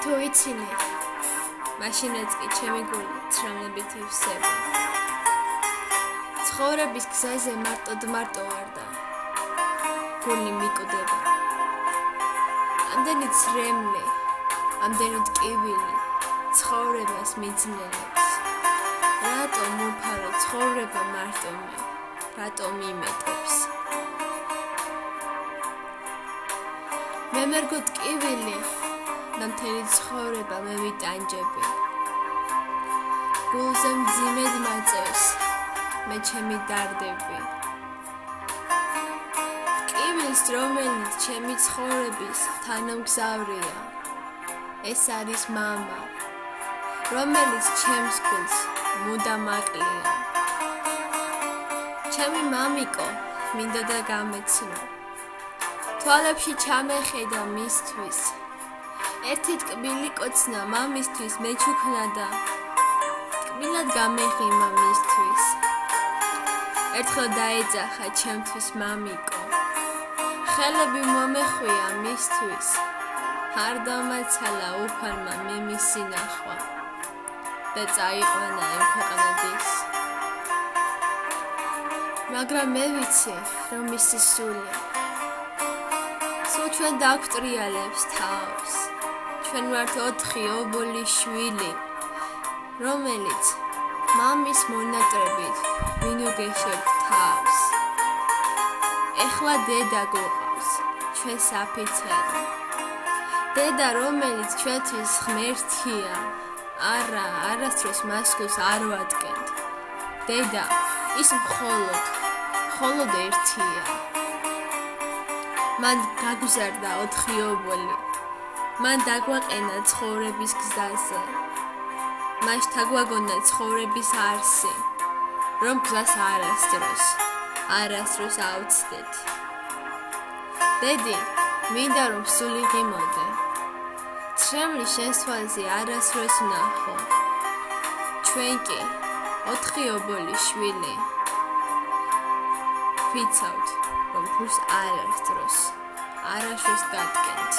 თუ ვიცინე, მაშინაც კი ჩემი გული ცრემლებით ივსება. ცხოვრების გზაზე მარტო ვარ და გული მიკვდება. ამდენი ცრემლი, ამდენი ტკივილი ცხოვრებას მიძნელებს. რატომ უფარო ცხოვრება მარტო მე, რატომ იმეტებს? მე მერგო ტკივილი და მთელი ცხოვრება მე ვიტანჯები. გულზე მძიმედ მაწევს მე ჩემი დარდები. ტკივილს, რომელიც ჩემი ცხოვრების თანამგზავრია, ეს არის მამა, რომელიც ჩემს გულს მუდამ აკლია. ჩემი მამიკო მინდა და გამეცნო, თვალებში ჩამეხედა მისთვის. ერთი ტკბილი კოცნა მამისთვის მეჩუქნა და ტკბილად გამეღიმა მისთვის. ერთხელ დაეძახა ჩემთვის მამიკო, ხელები მომეხვია მისთვის. არ დამაცალა უფალმა მე მისი ნახვა და წაიყვანა ამ ქვეყნადის. მაგრამ მე ვიცი, რომ მისი სული სულ ჩვენ დავკტრიალებს თავს. ჩვენ ვართ 4 ობოლი შვილი, რომელიც მამის მონატრებით ვინუგეშებთ თავს. ეხლა დედა გვყავს, ჩვენ საფიცარი. დედა, რომელიც ჩვენთვის ღმერთია, არასდროს მას გულს არ ვადგენთ. დედა, ის მხოლოდ ერთია. მან გაგზარდა 4 ობოლი, მან დაგვაყენა ცხოვრების გზაზე. მას დაგვაგონა ცხოვრების არსი, რომ გზას არასდროს ავწდეთ. დედი, მინდა რომ სული ღიმოდე, ცრემლი შენს თვალზე არასდროს ვნახო. ჩვენ კი 4 ობოლი შვილი ვიცავთ, რომ ფულს არასდროს გადგენთ.